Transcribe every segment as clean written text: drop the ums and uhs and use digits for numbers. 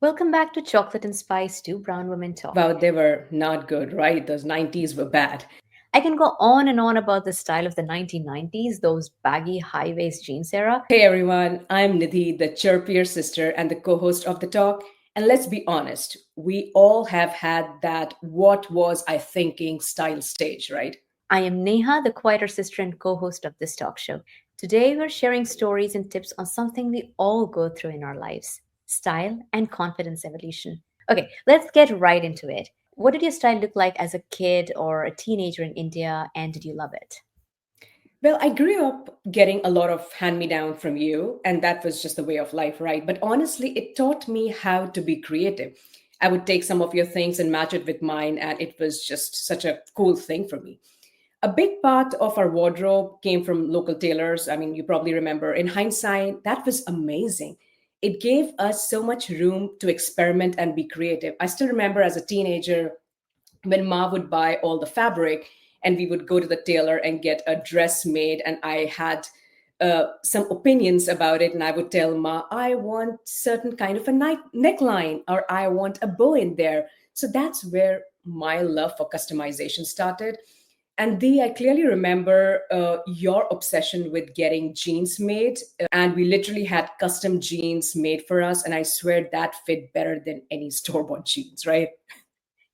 Welcome back to Chocolate and Spice, Two Brown Women Talk. Wow, they were not good, right? Those 90s were bad. I can go on and on about the style of the 1990s, those baggy high waist jeans era. Hey everyone, I'm Nidhi, the chirpier sister and the co host of the talk. And let's be honest, we all have had that what was I thinking style stage, right? I am Neha, the quieter sister and co host of this talk show. Today, we're sharing stories and tips on something we all go through in our lives: style and confidence evolution. Okay, let's get right into it. What did your style look like as a kid or a teenager in India, and did you love it? Well, I grew up getting a lot of hand me down from you, and that was just the way of life, right? But honestly, it taught me how to be creative. I would take some of your things and match it with mine, and it was just such a cool thing for me. A big part of our wardrobe came from local tailors. I mean, you probably remember. In hindsight, that was amazing. It gave us so much room to experiment and be creative. I still remember as a teenager when Ma would buy all the fabric and we would go to the tailor and get a dress made. And I had some opinions about it. And I would tell Ma, I want certain kind of a neckline or I want a bow in there. So that's where my love for customization started. And I clearly remember your obsession with getting jeans made. And we literally had custom jeans made for us. And I swear that fit better than any store bought jeans, right?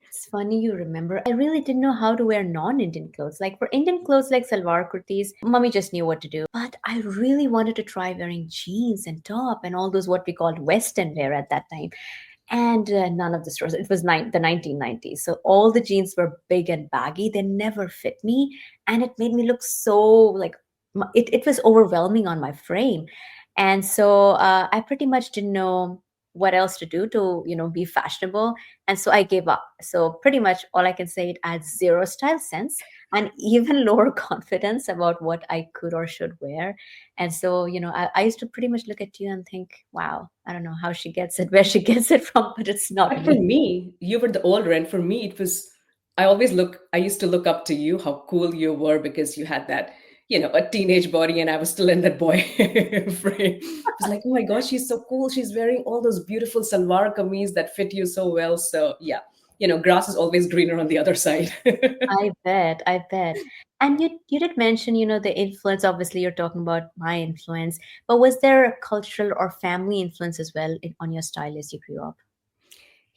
It's funny you remember. I really didn't know how to wear non-Indian clothes. Like for Indian clothes like salwar kurtis, mummy just knew what to do. But I really wanted to try wearing jeans and top and all those what we called Western wear at that time. And none of the stores. It was the 1990s, so all the jeans were big and baggy. They never fit me, and it made me look so like it was overwhelming on my frame. And so I pretty much didn't know what else to do to be fashionable, and so I gave up. So pretty much all I can say, it adds zero style sense and even lower confidence about what I could or should wear. And so, I used to pretty much look at you and think, wow, I don't know how she gets it, where she gets it from, but it's not But for me. me, you were the older, and for me, it was. I used to look up to you, how cool you were because you had that, a teenage body, and I was still in that boy frame. It was like, oh my gosh, she's so cool. She's wearing all those beautiful salwar kameez that fit you so well. So yeah, grass is always greener on the other side. I bet, I bet. And you did mention, the influence. Obviously, you're talking about my influence, but was there a cultural or family influence as well on your style as you grew up?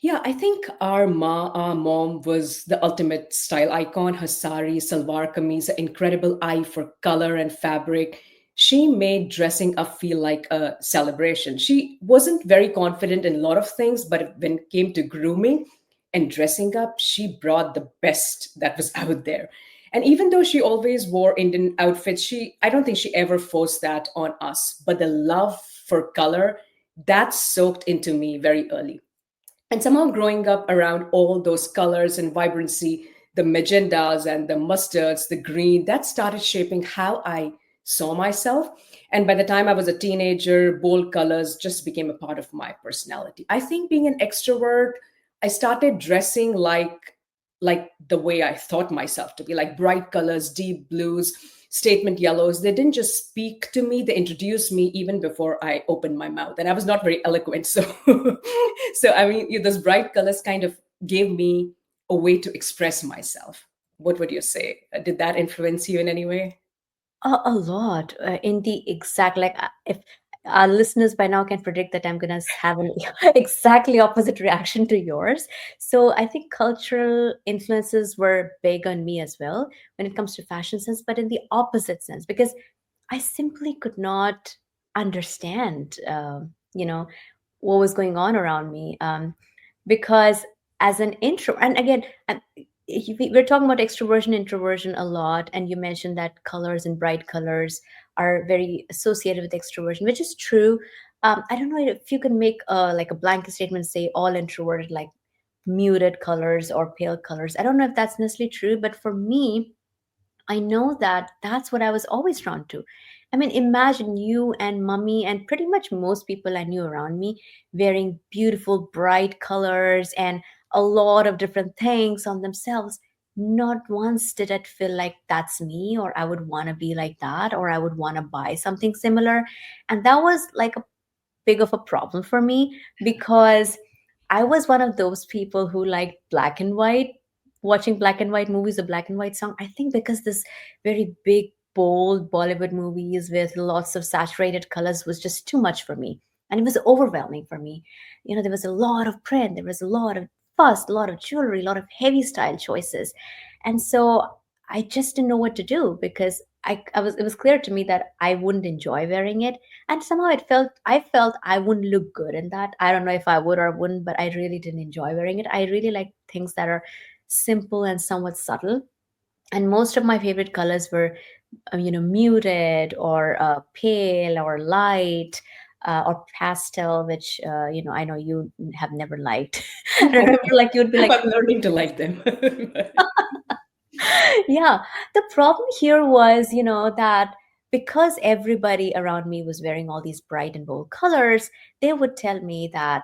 Yeah, I think our mom was the ultimate style icon. Her sari, salwar kameez, an incredible eye for color and fabric. She made dressing up feel like a celebration. She wasn't very confident in a lot of things, but when it came to grooming and dressing up, she brought the best that was out there. And even though she always wore Indian outfits, I don't think she ever forced that on us. But the love for color, that soaked into me very early. And somehow growing up around all those colors and vibrancy, the magendas and the mustards, the green, that started shaping how I saw myself. And by the time I was a teenager, bold colors just became a part of my personality. I think being an extrovert, I started dressing like the way I thought myself to be, like bright colors, deep blues, statement yellows. They didn't just speak to me, they introduced me even before I opened my mouth. And I was not very eloquent. So so I mean, those bright colors kind of gave me a way to express myself. What would you say? Did that influence you in any way? A lot, in the exact, like, if our listeners by now can predict that I'm gonna have an exactly opposite reaction to yours. So I think cultural influences were big on me as well when it comes to fashion sense, but in the opposite sense, because I simply could not understand, what was going on around me. Because as an intro, and again, we're talking about extroversion, introversion a lot, and you mentioned that colors and bright colors are very associated with extroversion, which is true. I don't know if you can make like a blanket statement, say all introverted like muted colors or pale colors. I don't know if that's necessarily true, but for me, I know that that's what I was always drawn to. I mean, imagine you and mummy and pretty much most people I knew around me wearing beautiful, bright colors and a lot of different things on themselves. Not once did it feel like that's me, or I would want to be like that, or I would want to buy something similar. And that was like a big of a problem for me because I was one of those people who liked black and white, watching black and white movies, a black and white song. I think because this very big, bold Bollywood movies with lots of saturated colors was just too much for me. And it was overwhelming for me. There was a lot of print, there was a lot of fuss, a lot of jewelry, a lot of heavy style choices. And so I just didn't know what to do because it was clear to me that I wouldn't enjoy wearing it, and somehow I felt I wouldn't look good in that. I don't know if I would or wouldn't, but I really didn't enjoy wearing it. I really like things that are simple and somewhat subtle, and most of my favorite colors were muted or pale or light, or pastel, which I know you have never liked. I remember, like, you'd be like, I'm learning to like them. yeah, the problem here was, that because everybody around me was wearing all these bright and bold colors, they would tell me that,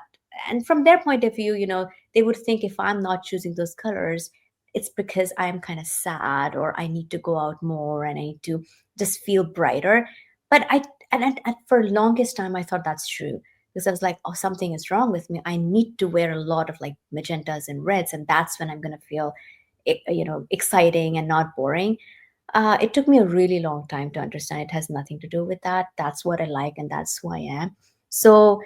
and from their point of view, they would think if I'm not choosing those colors, it's because I'm kind of sad, or I need to go out more and I need to just feel brighter. But and for longest time, I thought that's true, because I was like, oh, something is wrong with me. I need to wear a lot of like magentas and reds, and that's when I'm going to feel exciting and not boring. It took me a really long time to understand it has nothing to do with that. That's what I like, and that's who I am. So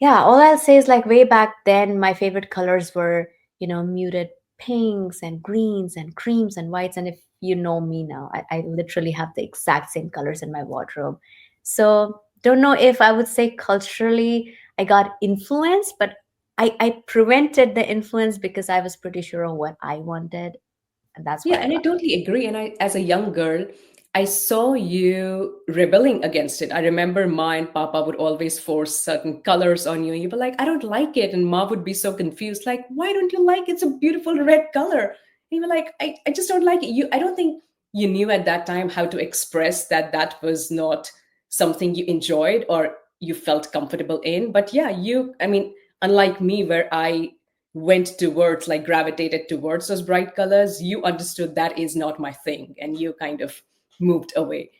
yeah, all I'll say is, like, way back then, my favorite colors were, muted pinks and greens and creams and whites. And if you know me now, I literally have the exact same colors in my wardrobe. So don't know if I would say culturally I got influenced, but I prevented the influence because I was pretty sure of what I wanted, and that's Yeah, what I and I like. totally agree. And as a young girl, I saw you rebelling against it. I remember Ma and Papa would always force certain colors on you. And you were like, I don't like it. And Ma would be so confused, like, why don't you like it? It's a beautiful red color. And you were like, I just don't like it. I don't think you knew at that time how to express that that was not something you enjoyed or you felt comfortable in. But yeah, I mean, unlike me, where I went towards, like, gravitated towards those bright colors, you understood that is not my thing and you kind of moved away.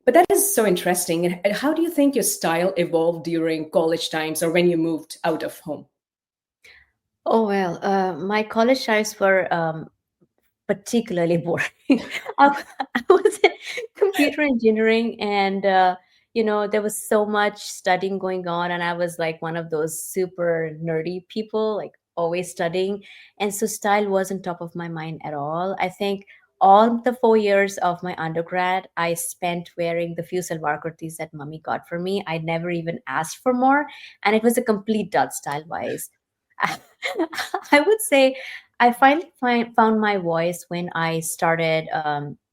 But that is so interesting. And how do you think your style evolved during college times or when you moved out of home? Oh well, my college times were particularly boring. I was in computer engineering, and there was so much studying going on, and I was like one of those super nerdy people, like always studying, and so style wasn't top of my mind at all. I think all the 4 years of my undergrad, I spent wearing the few salwar kurtis that mummy got for me. I never even asked for more, and it was a complete dud style wise. I would say I finally found my voice when I started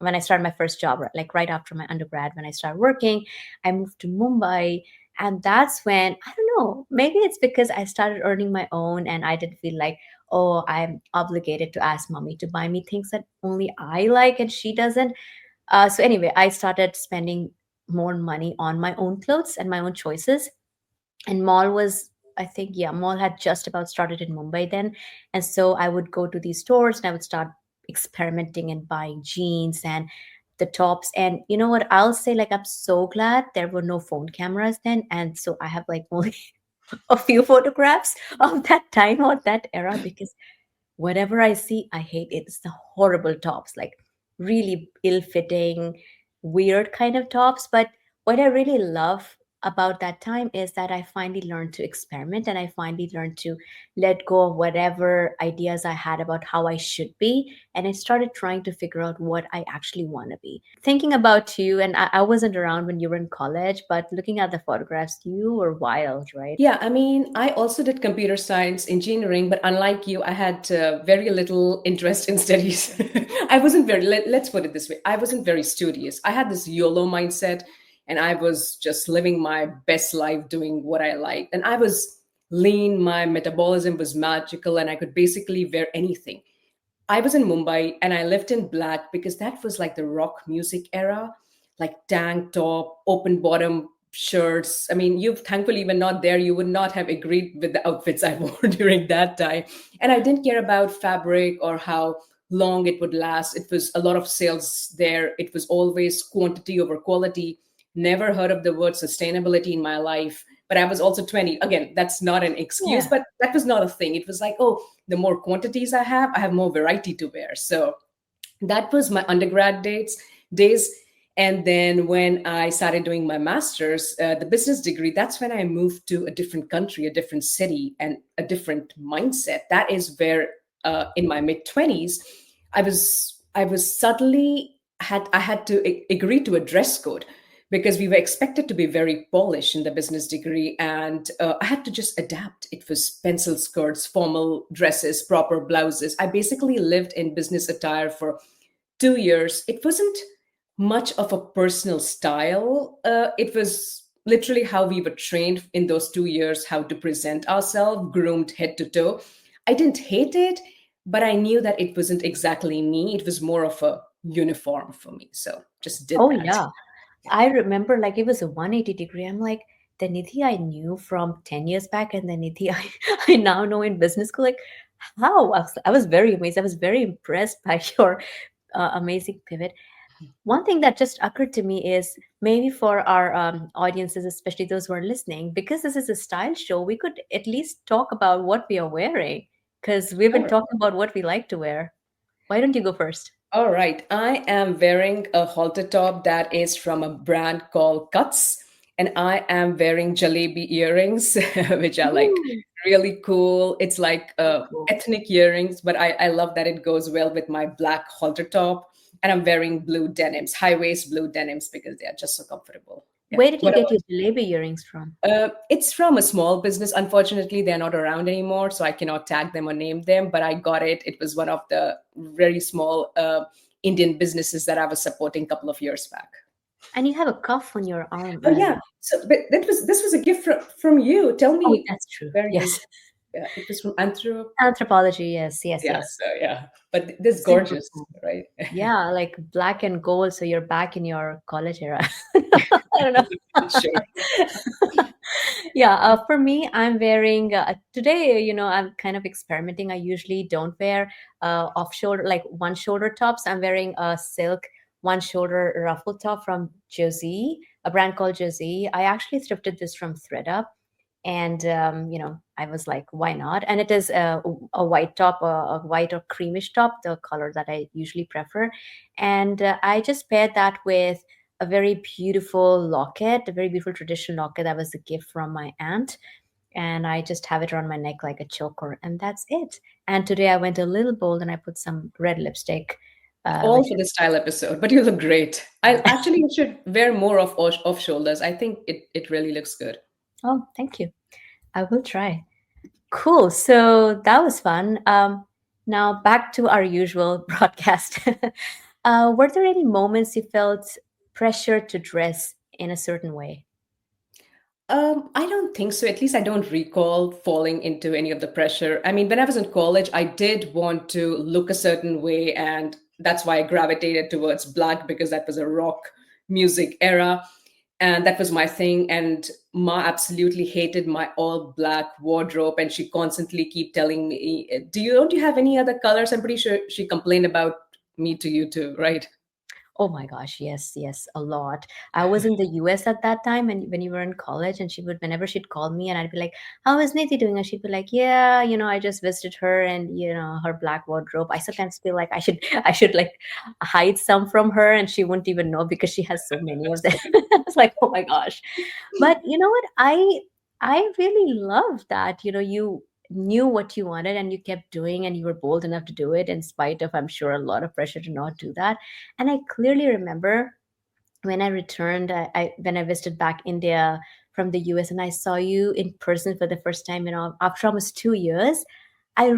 my first job, like right after my undergrad. When I started working, I moved to Mumbai, and that's when, I don't know, maybe it's because I started earning my own, and I didn't feel like, oh, I'm obligated to ask mommy to buy me things that only I like and she doesn't. So anyway, I started spending more money on my own clothes and my own choices. And mall was, I think, yeah, mall had just about started in Mumbai then. And so I would go to these stores and I would start experimenting and buying jeans and the tops. And you know what, I'll say, like, I'm so glad there were no phone cameras then, and so I have like only a few photographs of that time or that era, because whatever I see, I hate it. It's the horrible tops, like really ill fitting, weird kind of tops. But what I really love about that time is that I finally learned to experiment, and I finally learned to let go of whatever ideas I had about how I should be. And I started trying to figure out what I actually want to be. Thinking about you, and I wasn't around when you were in college, but looking at the photographs, you were wild, right? Yeah, I mean, I also did computer science engineering, but unlike you, I had very little interest in studies. I wasn't let's put it this way, I wasn't very studious. I had this YOLO mindset, and I was just living my best life doing what I liked. And I was lean, my metabolism was magical, and I could basically wear anything. I was in Mumbai and I lived in black because that was like the rock music era, like tank top, open bottom shirts. I mean, you thankfully were not there. You would not have agreed with the outfits I wore during that time. And I didn't care about fabric or how long it would last. It was a lot of sales there. It was always quantity over quality. Never heard of the word sustainability in my life. but I was also 20. Again, that's not an excuse, Yeah. but that was not a thing. It was like, oh, the more quantities I have more variety to wear. So that was my undergrad days. And then when I started doing my master's, the business degree, that's when I moved to a different country, a different city, and a different mindset. That is where, in my mid 20s, I was suddenly had to agree to a dress code, because we were expected to be very polished in the business degree, and I had to just adapt. It was pencil skirts, formal dresses, proper blouses. I basically lived in business attire for 2 years. It wasn't much of a personal style. It was literally how we were trained in those 2 years, how to present ourselves, groomed head to toe. I didn't hate it, but I knew that it wasn't exactly me. It was more of a uniform for me. So just did Oh, that. yeah. I remember like it was a 180 degree. I'm like, the Nidhi I knew from 10 years back and the Nidhi I now know in business school. Like, how? I was very amazed. I was very impressed by your amazing pivot. One thing that just occurred to me is maybe for our audiences, especially those who are listening, because this is a style show, we could at least talk about what we are wearing because we've been Sure. talking about what we like to wear. Why don't you go first? All right. I am wearing a halter top that is from a brand called Cuts. And I am wearing jalebi earrings, which are like Ooh, really cool. It's like so cool. ethnic earrings, but I love that it goes well with my black halter top. And I'm wearing blue denims, high waist blue denims, because they are just so comfortable. Yeah. Where did you What get about your jalebi earrings from? it's from a small business. Unfortunately, they're not around anymore, so I cannot tag them or name them. But I got it. It was one of the very small Indian businesses that I was supporting a couple of years back. And you have a cuff on your arm Oh as yeah. So, but this was a gift from you. Tell oh, me that's true. where you. Yes. Yeah, it was from Anthrop. Anthropology, yes, yes, Yeah. yes. So yeah, but this Super gorgeous, cool. right? Yeah, like black and gold, so you're back in your college era. I don't Sure. know. Yeah, for me, I'm wearing today, I'm kind of experimenting. I usually don't wear off shoulder, like one shoulder tops. I'm wearing a silk one shoulder ruffle top from Josie, a brand called Josie. I actually thrifted this from ThreadUp. And I was like, why not? And it is a white top, a white or creamish top, the color that I usually prefer. And I just paired that with a very beautiful locket, a very beautiful traditional locket that was a gift from my aunt. And I just have it around my neck like a choker, and that's it. And today I went a little bold and I put some red lipstick, All which for the style episode, but you look great. I actually you should wear more of off shoulders. I think it really looks good. oh, thank you. I will try. Cool. So that was fun. Now back to our usual broadcast. Were there any moments you felt pressure to dress in a certain way? I don't think so. At least I don't recall falling into any of the pressure. I mean, when I was in college, I did want to look a certain way, and that's why I gravitated towards black, because that was a rock music era, and that was my thing. And Ma absolutely hated my all black wardrobe, and she constantly keep telling me, don't you have any other colors?" I'm pretty sure she complained about me to you too, right? Oh my gosh, yes, yes, a lot. I was in the US at that time and when you were in college and she would whenever she'd call me and I'd be like, "How is Niti doing?" And she'd be like, "Yeah, I just visited her and her black wardrobe." I sometimes feel like I should like hide some from her and she wouldn't even know because she has so many of them. It's like, "Oh my gosh." But you know what? I really love that. You knew what you wanted and you kept doing and you were bold enough to do it in spite of, I'm sure, a lot of pressure to not do that. And I clearly remember when I returned, when I visited back India from the US and I saw you in person for the first time, after almost 2 years, I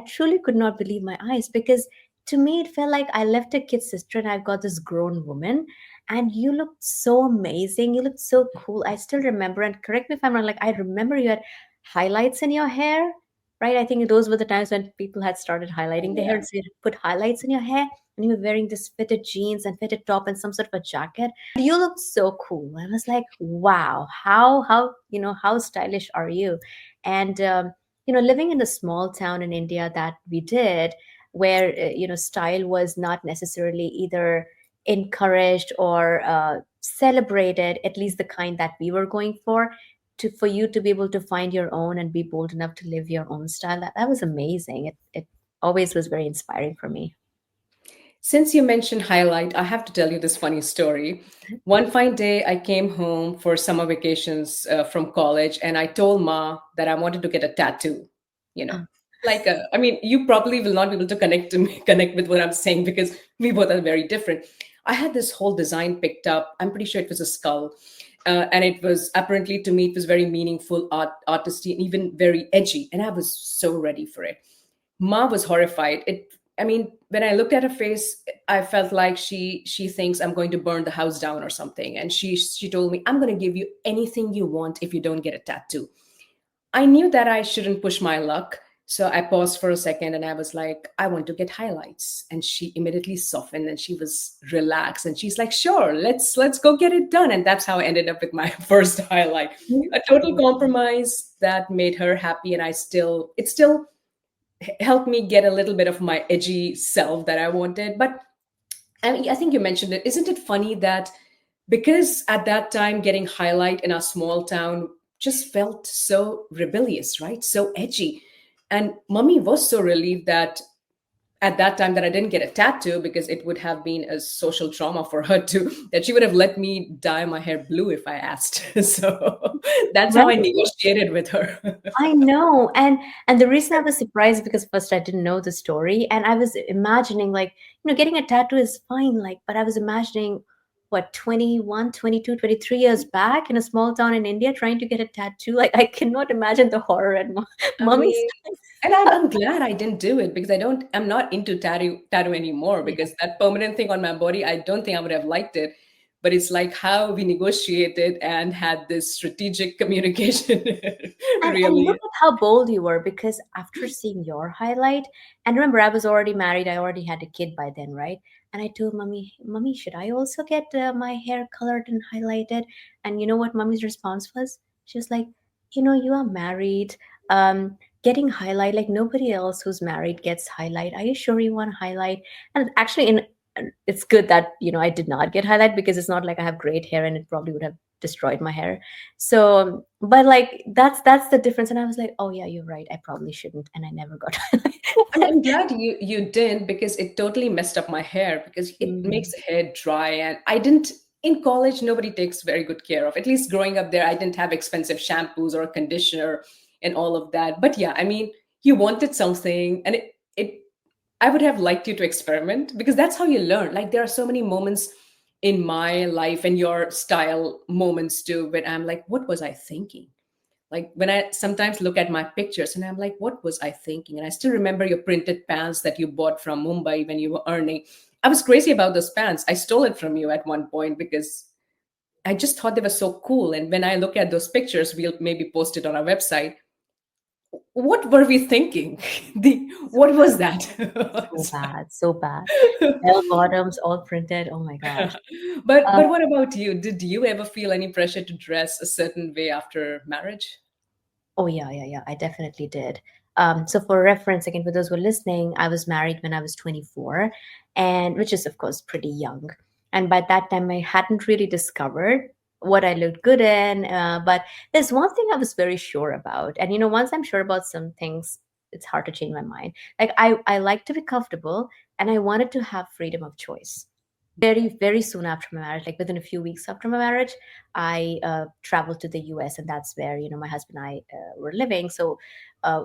truly could not believe my eyes because to me it felt like I left a kid sister and I've got this grown woman. And you looked so amazing. You looked so cool. I still remember, and correct me if I'm wrong, like I remember you had highlights in your hair, right? I think those were the times when people had started highlighting their hair. So you put highlights in your hair and you were wearing this fitted jeans and fitted top and some sort of a jacket and you looked so cool. I was like, wow, how stylish are you? And living in a small town in India that we did, where style was not necessarily either encouraged or celebrated, at least the kind that we were going for. to for you to be able to find your own and be bold enough to live your own style, that was amazing. It always was very inspiring for me. Since you mentioned highlight, I have to tell you this funny story. One fine day, I came home for summer vacations from college, and I told Ma that I wanted to get a tattoo. You know, I mean, you probably will not be able to connect to me, connect with what I'm saying because we both are very different. I had this whole design picked up. I'm pretty sure it was a skull, and it was apparently to me it was very meaningful, artisty, and even very edgy, and I was so ready for it. Ma was horrified. I mean, when I looked at her face, I felt like she thinks I'm going to burn the house down or something. And she told me, I'm going to give you anything you want if you don't get a tattoo. I knew that I shouldn't push my luck. So I paused for a second and I was like, I want to get highlights. And she immediately softened and she was relaxed. And she's like, sure, let's go get it done. And that's how I ended up with my first highlight. A total compromise that made her happy. And it still helped me get a little bit of my edgy self that I wanted. But I think you mentioned it. Isn't it funny that because at that time getting highlight in our small town just felt so rebellious, right? So edgy. And mommy was so relieved that at that time that I didn't get a tattoo because it would have been a social trauma for her too, that she would have let me dye my hair blue if I asked. So that's how I Right. negotiated with her. I know. And the reason I was surprised because first I didn't know the story and I was imagining like, getting a tattoo is fine like, but I was imagining what 21, 22, 23 years back in a small town in India trying to get a tattoo. Like I cannot imagine the horror at I mommy's mean, and I'm glad I didn't do it because I'm not into tattoo anymore time. because that permanent thing on my body, I don't think I would have liked it. But it's like how we negotiated and had this strategic communication. And look Really. at how bold you were because after seeing your highlight, and remember, I was already married, I already had a kid by then, right? And I told mommy, Mommy, should I also get my hair colored and highlighted? And you know what mommy's response was? She was like, you are married. Getting highlight, like nobody else who's married gets highlight. Are you sure you want highlight? And actually, it's good that, I did not get highlight because it's not like I have great hair and it probably would have destroyed my hair. So, but like that's the difference. And I was like, oh yeah, you're right. I probably shouldn't, and I never got. I'm glad you didn't because it totally messed up my hair because it makes Mm. the hair dry and I didn't in college nobody takes very good care of. At least growing up there I didn't have expensive shampoos or a conditioner and all of that. But yeah, I mean, you wanted something and it I would have liked you to experiment because that's how you learn. Like there are so many moments in my life and your style moments too when I'm like, what was I thinking? Like when I sometimes look at my pictures and I'm like, what was I thinking? And I still remember your printed pants that you bought from Mumbai when you were earning. I was crazy about those pants. I stole it from you at one point because I just thought they were so cool. And when I look at those pictures, we'll maybe post it on our website. What were we thinking? What was that? So bad, so bad. Bell bottoms all printed. Oh my gosh. But Um, what about you? Did you ever feel any pressure to dress a certain way after marriage? Oh yeah, yeah, yeah. I definitely did. So for reference, again, for those who are listening, I was married when I was 24, and which is of course pretty young. And by that time, I hadn't really discovered what I looked good in. But there's one thing I was very sure about, and once I'm sure about some things, it's hard to change my mind. Like I like to be comfortable, and I wanted to have freedom of choice. Very, very soon after my marriage, like within a few weeks after my marriage, I traveled to the US, and that's where my husband and I were living. So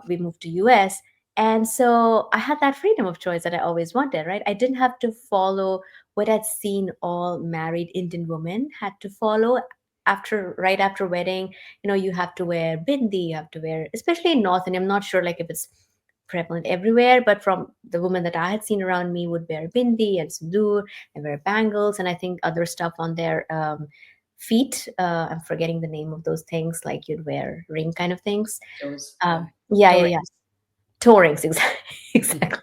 we moved to US, and so I had that freedom of choice that I always wanted. Right, I didn't have to follow what I'd seen all married Indian women had to follow right after wedding. You have to wear bindi, you have to wear, especially in North, and I'm not sure like if it's prevalent everywhere, but from the women that I had seen around me would wear bindi and sindoor and wear bangles and I think other stuff on their feet. I'm forgetting the name of those things, like you'd wear ring kind of things. Those Yeah, yeah, Tori. yeah. Toe rings, exactly. Exactly.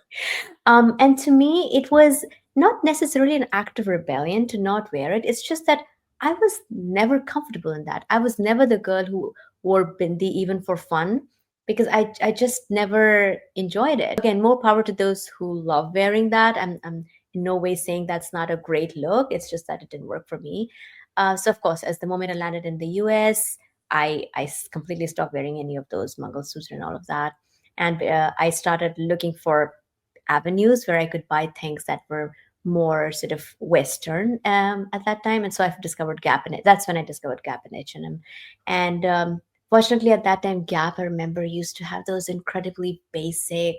And to me, it was not necessarily an act of rebellion to not wear it. It's just that I was never comfortable in that. I was never the girl who wore bindi even for fun because I just never enjoyed it. Again, more power to those who love wearing that. I'm in no way saying that's not a great look. It's just that it didn't work for me. So, of course, as the moment I landed in the US, completely stopped wearing any of those Mongol suits and all of that. And I started looking for avenues where I could buy things that were more sort of Western at that time. And so I've discovered Gap and that's when I discovered Gap and H&M. And fortunately, at that time, Gap, I remember, used to have those incredibly basic,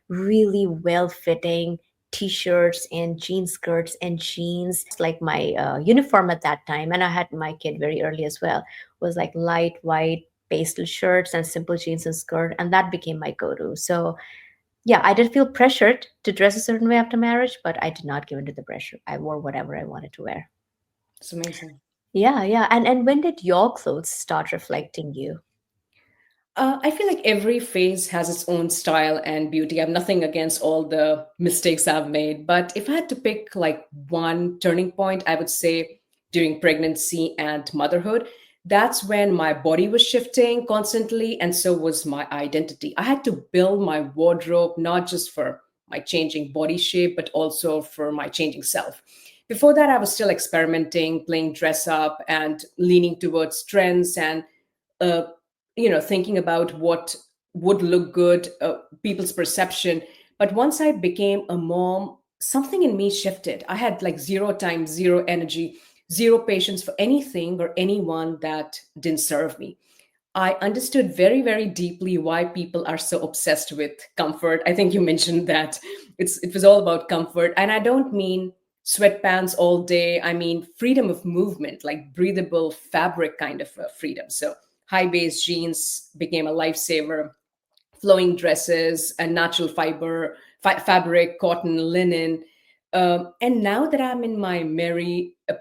really well fitting t-shirts and jean skirts and jeans. Like my uniform at that time, and I had my kid very early as well, was like light white pastel shirts and simple jeans and skirt, and that became my go-to. So yeah, I did feel pressured to dress a certain way after marriage, but I did not give in to the pressure. I wore whatever I wanted to wear. It's amazing. Yeah, yeah. And when did your clothes start reflecting you? I feel like every phase has its own style and beauty. I have nothing against all the mistakes I've made. But if I had to pick like one turning point, I would say during pregnancy and motherhood. That's when my body was shifting constantly, and so was my identity. I had to build my wardrobe not just for my changing body shape, but also for my changing self. Before that, I was still experimenting, playing dress up, and leaning towards trends and uh, thinking about what would look good, people's perception. But once I became a mom, something in me shifted. I had like zero time, zero energy, zero patience for anything or anyone that didn't serve me. I understood very, very deeply why people are so obsessed with comfort. I think you mentioned that it was all about comfort, and I don't mean sweatpants all day. I mean freedom of movement, like breathable fabric kind of freedom. So high base jeans became a lifesaver, flowing dresses and natural fabric, cotton, linen. And now that I'm in my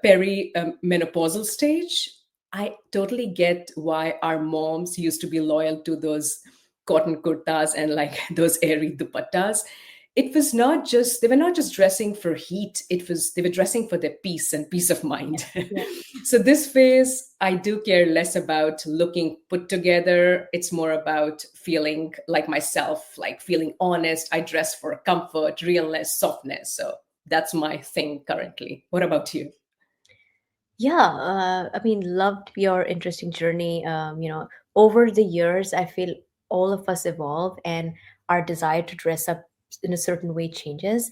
peri-menopausal stage, I totally get why our moms used to be loyal to those cotton kurtas and like those airy dupattas. It was not just, they were not just dressing for heat, it was, they were dressing for their peace and peace of mind. Yeah. So this phase, I do care less about looking put together. It's more about feeling like myself, like feeling honest. I dress for comfort, realness, softness. So that's my thing currently. What about you? Yeah, I mean, loved your interesting journey. Over the years, I feel all of us evolve and our desire to dress up in a certain way changes.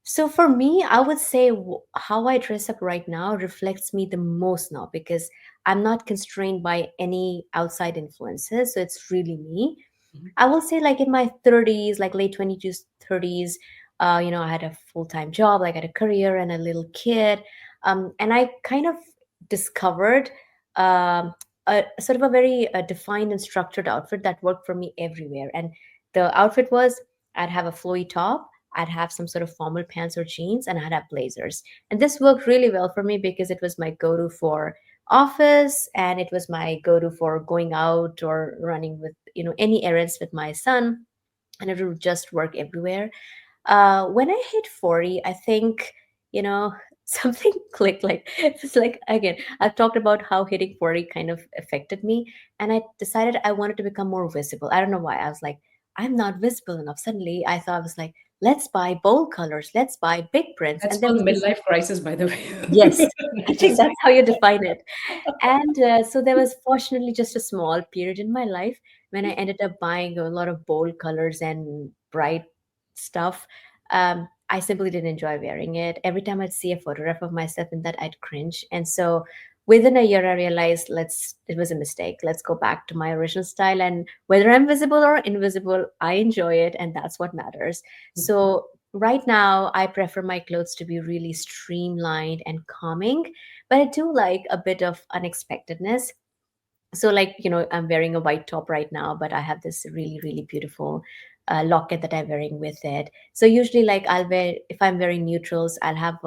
So for me, I would say how I dress up right now reflects me the most now because I'm not constrained by any outside influences. So it's really me. I will say, like in my 30s, like late 20s, 30s, I had a full time job, like I had a career and a little kid. And I kind of discovered a sort of a very defined and structured outfit that worked for me everywhere. And the outfit was I'd have a flowy top, I'd have some sort of formal pants or jeans, and I'd have blazers. And this worked really well for me because it was my go to for office and it was my go-to for going out or running with any errands with my son, and it would just work everywhere. When I hit 40, I think, you know something clicked. Like it's like, again, I've talked about how hitting 40 kind of affected me, and I decided I wanted to become more visible. I don't know why. I was like, I'm not visible enough. Suddenly I thought, I was like, let's buy bold colors, let's buy big prints. That's And there called was this. midlife crisis, by the way. Yes, I think Just that's how you define it. And so there was fortunately just a small period in my life when I ended up buying a lot of bold colors and bright stuff. I simply didn't enjoy wearing it. Every time I'd see a photograph of myself in that, I'd cringe. And so within a year, I realized it was a mistake. Let's go back to my original style. And whether I'm visible or invisible, I enjoy it. And that's what matters. So right now, I prefer my clothes to be really streamlined and calming, but I do like a bit of unexpectedness. So, like, I'm wearing a white top right now, but I have this really, really beautiful locket that I'm wearing with it. So usually, like, if I'm wearing neutrals, I'll have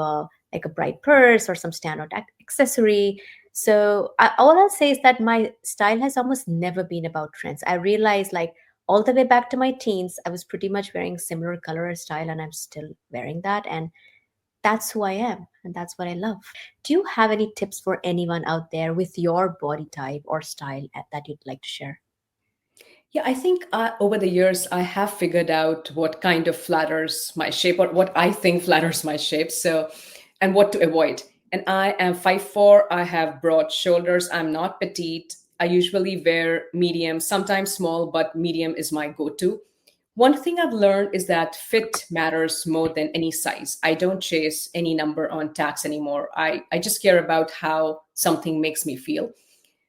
like a bright purse or some standout accessory. So all I'll say is that my style has almost never been about trends. I realized, like, all the way back to my teens, I was pretty much wearing similar color or style, and I'm still wearing that. And that's who I am, and that's what I love. Do you have any tips for anyone out there with your body type or style that you'd like to share? Yeah, I think over the years, I have figured out what kind of flatters my shape or what I think flatters my shape. So, and what to avoid. And I am 5'4". I have broad shoulders. I'm not petite. I usually wear medium, sometimes small, but medium is my go to. One thing I've learned is that fit matters more than any size. I don't chase any number on tags anymore. I just care about how something makes me feel.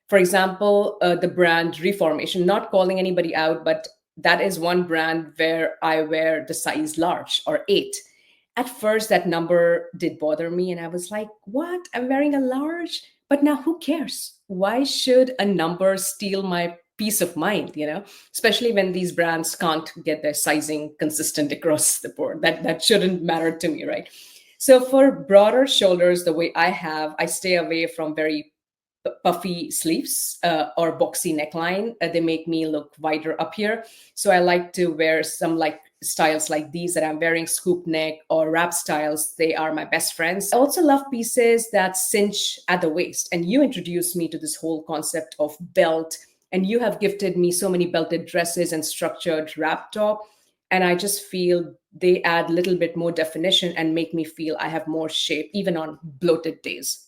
For example, the brand Reformation, not calling anybody out, but that is one brand where I wear the size large or 8. At first, that number did bother me, and I was like, what? I'm wearing a large? But now who cares? Why should a number steal my peace of mind, Especially when these brands can't get their sizing consistent across the board. That shouldn't matter to me, right? So for broader shoulders, the way I stay away from very puffy sleeves or boxy neckline. They make me look wider up here. So I like to wear some like styles like these that I'm wearing, scoop neck or wrap styles. They are my best friends. I also love pieces that cinch at the waist. And you introduced me to this whole concept of belt. And you have gifted me so many belted dresses and structured wrap top. And I just feel they add a little bit more definition and make me feel I have more shape, even on bloated days.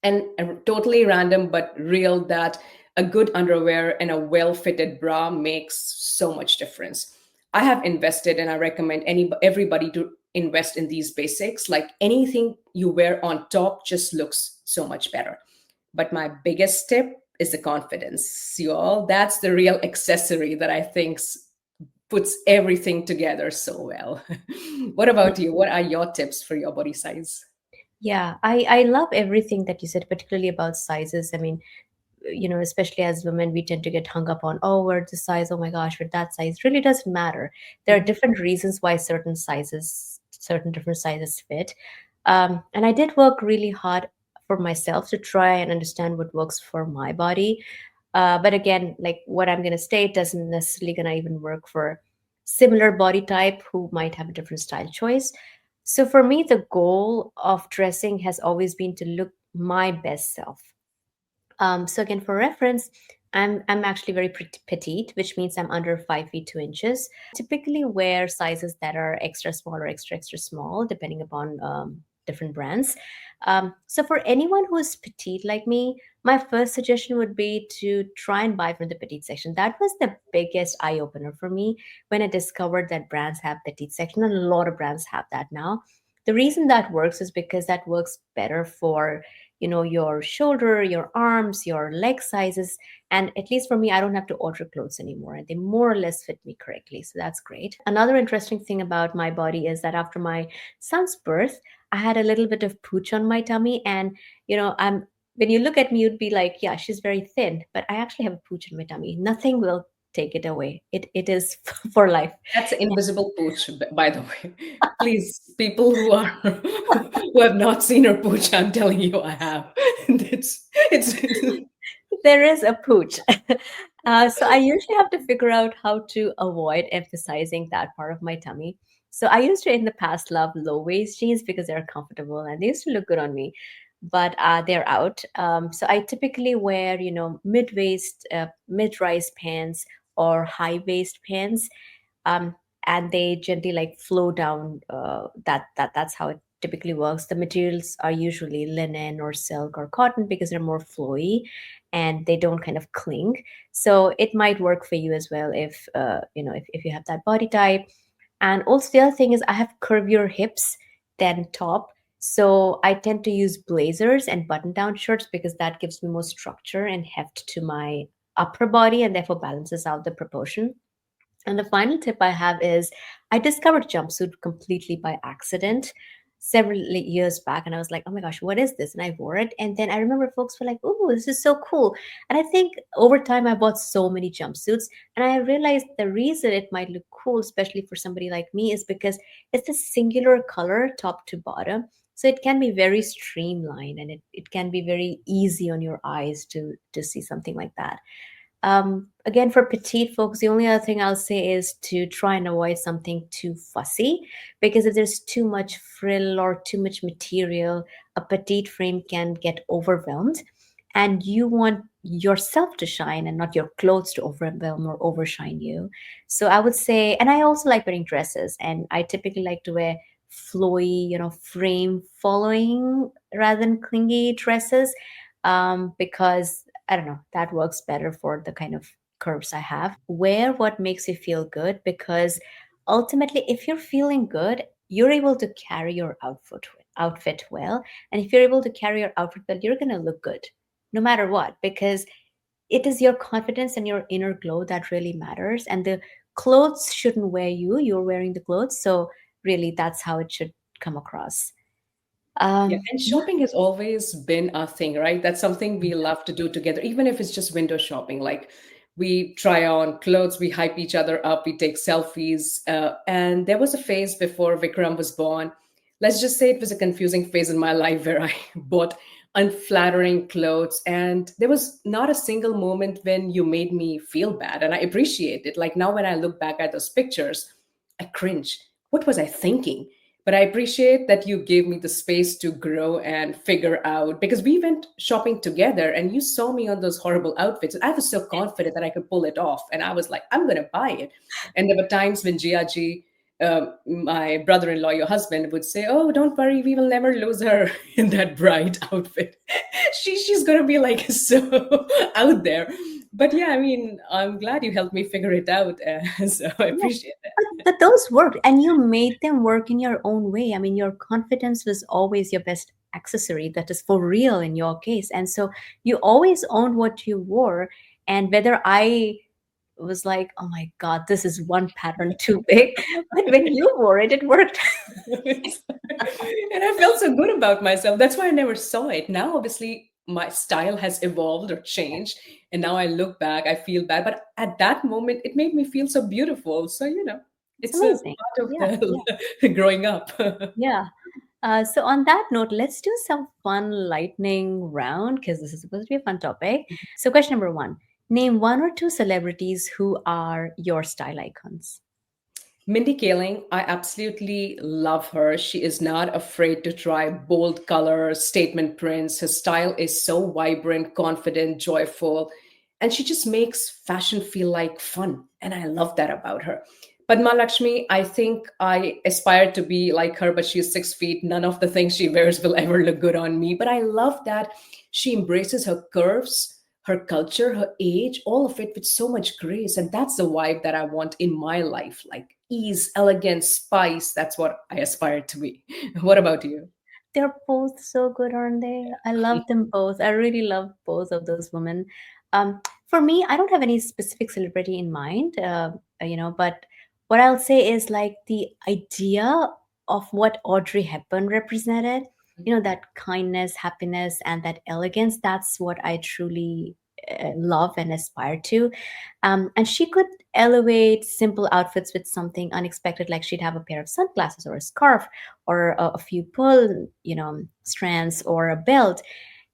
And totally random but real that a good underwear and a well fitted bra makes so much difference. I have invested and I recommend everybody to invest in these basics. Like anything you wear on top just looks so much better. But my biggest tip is the confidence, you all. That's the real accessory that I think puts everything together so well. What about you? What are your tips for your body size? Yeah, I love everything that you said, particularly about sizes. I mean, especially as women, we tend to get hung up on, oh, we're the size, oh my gosh, we're that size. It really doesn't matter. There are different reasons why certain different sizes fit. And I did work really hard for myself to try and understand what works for my body. But again, like what I'm going to state doesn't necessarily going to even work for similar body type who might have a different style choice. So for me, the goal of dressing has always been to look my best self. So again, for reference, I'm actually very petite, which means I'm under 5 feet 2 inches. Typically wear sizes that are extra small or extra small, depending upon different brands. So for anyone who is petite like me, my first suggestion would be to try and buy from the petite section. That was the biggest eye opener for me when I discovered that brands have petite section, and a lot of brands have that now. The reason that works is because that works better for your shoulder, your arms, your leg sizes. And at least for me, I don't have to order clothes anymore, and they more or less fit me correctly, so that's great. Another interesting thing about my body is that after my son's birth, I had a little bit of pooch on my tummy. And I'm when you look at me, you'd be like, yeah, she's very thin, but I actually have a pooch on my tummy. Nothing will take it away. It is for life. That's invisible pooch, by the way. Please, people who are who have not seen her pooch, I'm telling you, I have. It's There is a pooch. So I usually have to figure out how to avoid emphasizing that part of my tummy. So I used to in the past love low waist jeans because they're comfortable and they used to look good on me, but they're out. So I typically wear, mid waist, mid rise pants or high waist pants, um, and they gently like flow down. That's how it typically works. The materials are usually linen or silk or cotton because they're more flowy and they don't kind of cling. So it might work for you as well if you have that body type. And also the other thing is I have curvier hips than top. So I tend to use blazers and button down shirts because that gives me more structure and heft to my upper body and therefore balances out the proportion. And the final tip I have is I discovered jumpsuit completely by accident several years back. And I was like, oh my gosh, what is this? And I wore it. And then I remember folks were like, oh, this is so cool. And I think over time I bought so many jumpsuits. And I realized the reason it might look cool, especially for somebody like me, is because it's a singular color top to bottom. So it can be very streamlined and it can be very easy on your eyes to see something like that. Again, for petite folks, the only other thing I'll say is to try and avoid something too fussy, because if there's too much frill or too much material, a petite frame can get overwhelmed. And you want yourself to shine and not your clothes to overwhelm or overshine you. So I would say, and I also like wearing dresses, and I typically like to wear flowy, frame following rather than clingy dresses, because I don't know, that works better for the kind of curves I have. Wear what makes you feel good, because ultimately, if you're feeling good, you're able to carry your outfit well. And if you're able to carry your outfit well, you're going to look good no matter what, because it is your confidence and your inner glow that really matters. And the clothes shouldn't wear you, you're wearing the clothes. So really, that's how it should come across. Yeah, and Yeah. shopping has always been our thing, right? That's something we love to do together, even if it's just window shopping. Like we try on clothes, we hype each other up, we take selfies. And there was a phase before Vikram was born. Let's just say it was a confusing phase in my life where I bought unflattering clothes, and there was not a single moment when you made me feel bad. And I appreciate it. Like now, when I look back at those pictures, I cringe. What was I thinking? But I appreciate that you gave me the space to grow and figure out, because we went shopping together and you saw me on those horrible outfits. I was so confident that I could pull it off. And I was like, I'm going to buy it. And there were times when Jiaji, my brother in law, your husband, would say, "Oh, don't worry, we will never lose her in that bright outfit." She's going to be like so out there. But yeah, I mean, I'm glad you helped me figure it out. So I Yeah, appreciate that. but those worked, and you made them work in your own way. I mean, your confidence was always your best accessory, that is for real in your case. And so you always owned what you wore. And whether I was like, oh my God, this is one pattern too big, but when you wore it, it worked. And I felt so good about myself. That's why I never saw it. Now, obviously, my style has evolved or changed. And now I look back, I feel bad. But at that moment, it made me feel so beautiful. So, It's it's a amazing. part of Yeah, yeah, the growing up. yeah. So on that note, let's do some fun lightning round, because this is supposed to be a fun topic. So question number one, name one or two celebrities who are your style icons. Mindy Kaling, I absolutely love her. She is not afraid to try bold colors, statement prints. Her style is so vibrant, confident, joyful, and she just makes fashion feel like fun. And I love that about her. Padma Lakshmi, I think I aspire to be like her, but she's 6 feet. None of the things she wears will ever look good on me. But I love that she embraces her curves, her culture, her age, all of it with so much grace. And that's the vibe that I want in my life, like ease, elegance, spice. That's what I aspire to be. What about you? They're both so good, aren't they? I love them both. I really love both of those women. For me, I don't have any specific celebrity in mind, but what I'll say is like the idea of what Audrey Hepburn represented, that kindness, happiness, and that elegance, that's what I truly love and aspire to. And she could elevate simple outfits with something unexpected, like she'd have a pair of sunglasses or a scarf or a few pearl, strands or a belt.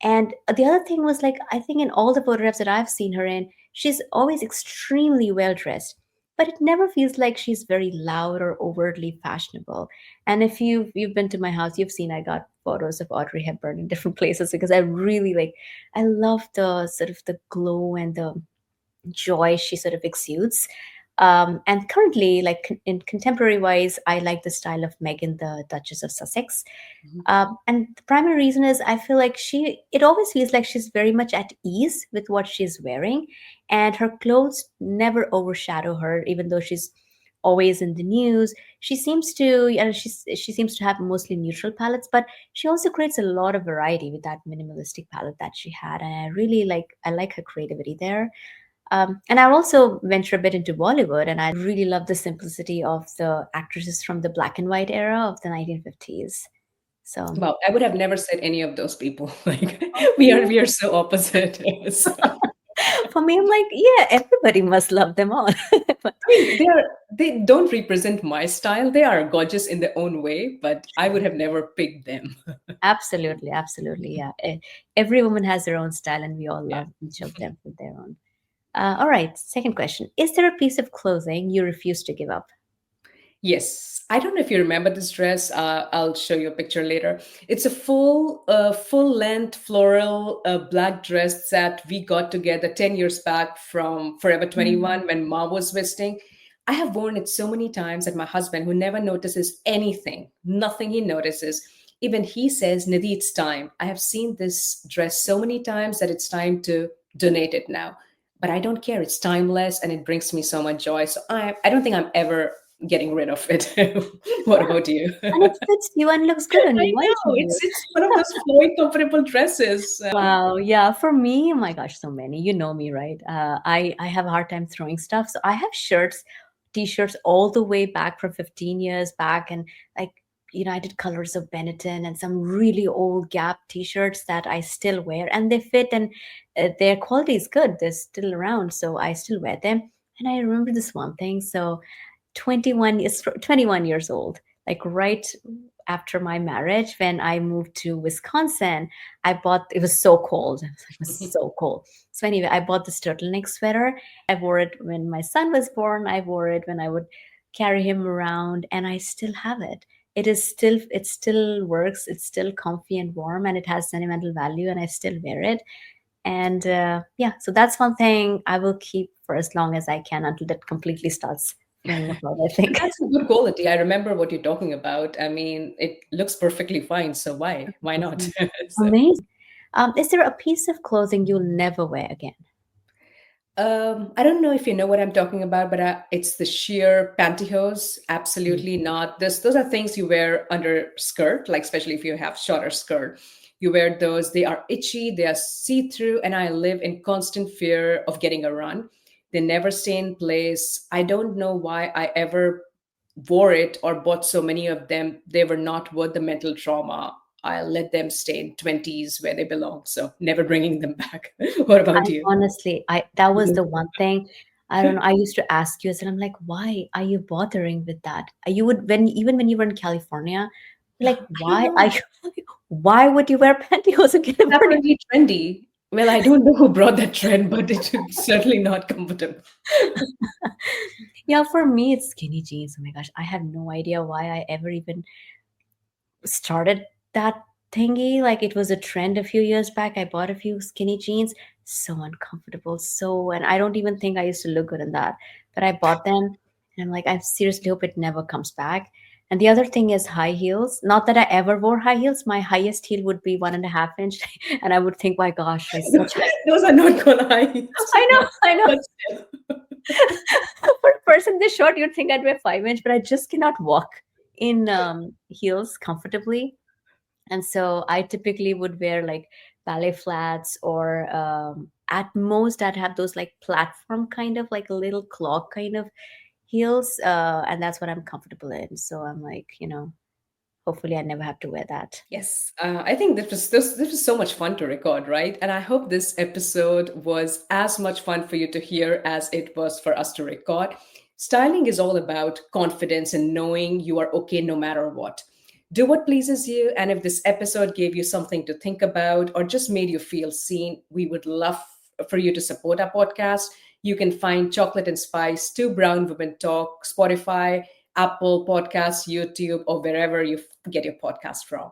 And the other thing was like, I think in all the photographs that I've seen her in, she's always extremely well dressed, but it never feels like she's very loud or overtly fashionable. And if you've been to my house, you've seen I got photos of Audrey Hepburn in different places, because I really like, I love the sort of the glow and the joy she sort of exudes. And currently, like in contemporary wise, I like the style of Meghan, the Duchess of Sussex. And the primary reason is I feel like it always feels like she's very much at ease with what she's wearing, and her clothes never overshadow her, even though she's always in the news. She seems to have mostly neutral palettes, but she also creates a lot of variety with that minimalistic palette that she had, and I like her creativity there. And I'll also venture a bit into Bollywood, and I really love the simplicity of the actresses from the black and white era of the 1950s. So, Wow, I would have never said any of those people. Like we are yeah. we are so opposite. So, For me, I'm like, yeah, everybody must love them all. But I mean, they don't represent my style. They are gorgeous in their own way, but I would have never picked them. absolutely, absolutely, yeah. Every woman has their own style, and we all Yeah. love each of them for their own. All right, second question. Is there a piece of clothing you refuse to give up? Yes, I don't know if you remember this dress. I'll show you a picture later. It's a full length floral black dress that we got together 10 years back from Forever Mm. 21 when Ma was visiting. I have worn it so many times that my husband, who never notices anything, nothing he notices, even he says, Nidhi, it's time. I have seen this dress so many times that it's time to donate it now. But I don't care. It's timeless and it brings me so much joy. So I don't think I'm ever getting rid of it. What Yeah, about you? and it fits you and looks good on I you. Why know shouldn't you? it's one of those flowy, comfortable dresses. Wow, yeah, for me, oh my gosh, so many. You know me, right? I have a hard time throwing stuff. So I have shirts, t-shirts all the way back from 15 years back, and like I did colors of Benetton and some really old Gap t-shirts that I still wear, and they fit, and their quality is good. They're still around, so I still wear them. And I remember this one thing. So 21 years old, like right after my marriage, when I moved to Wisconsin, I bought, it was so cold. It was so cold. So anyway, I bought this turtleneck sweater. I wore it when my son was born. I wore it when I would carry him around, and I still have it. It still works. It's still comfy and warm, and it has sentimental value, and I still wear it. And yeah, so that's one thing I will keep for as long as I can until that completely starts falling apart, I But think. that's a good quality. I remember what you're talking about. I mean, it looks perfectly fine. So why not? Amazing. So, Amazing. Is there a piece of clothing you'll never wear again? I don't know if you know what I'm talking about, but it's the sheer pantyhose. Absolutely not. Those are things you wear under skirt, like especially if you have shorter skirt. You wear those. They are itchy. They are see through, and I live in constant fear of getting a run. They never stay in place. I don't know why I ever wore it or bought so many of them. They were not worth the mental trauma. I'll let them stay in 20s where they belong. So never bringing them back. What about I you? honestly, I that was the one thing. I don't know. I used to ask you, and I'm like, why are you bothering with that? You would, when even when you were in California, like, I don't why know. are you? Why would you wear pantyhose in California? Apparently trendy. Well, I don't know who brought that trend, but it's certainly not comfortable. Yeah, for me, it's skinny jeans. Oh my gosh, I have no idea why I ever even started that thingy. Like it was a trend a few years back. I bought a few skinny jeans, so uncomfortable. So, and I don't even think I used to look good in that, but I bought them, and I'm like, I seriously hope it never comes back. And the other thing is high heels. Not that I ever wore high heels. My highest heel would be 1.5 inch, and I would think, my gosh, I such. Those are not gonna hide. I know. But still. For a person this short, you'd think I'd wear 5 inch, but I just cannot walk in heels comfortably. And so I typically would wear like ballet flats, or at most I'd have those like platform kind of, like a little clog kind of heels. And that's what I'm comfortable in. So I'm like, hopefully I never have to wear that. Yes, I think this was so much fun to record, right? And I hope this episode was as much fun for you to hear as it was for us to record. Styling is all about confidence and knowing you are okay no matter what. Do what pleases you, and if this episode gave you something to think about or just made you feel seen, we would love for you to support our podcast. You can find Chocolate and Spice, Two Brown Women Talk, Spotify, Apple Podcasts, YouTube, or wherever you get your podcast from.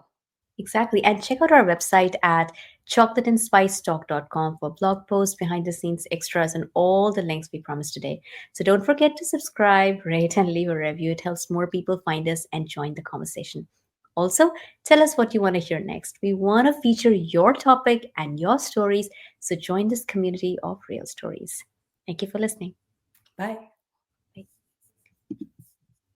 Exactly. And check out our website at chocolateandspicetalk.com for blog posts, behind the scenes extras, and all the links we promised today. So don't forget to subscribe, rate, and leave a review. It helps more people find us and join the conversation. Also, tell us what you want to hear next. We want to feature your topic and your stories. So join this community of real stories. Thank you for listening. Bye.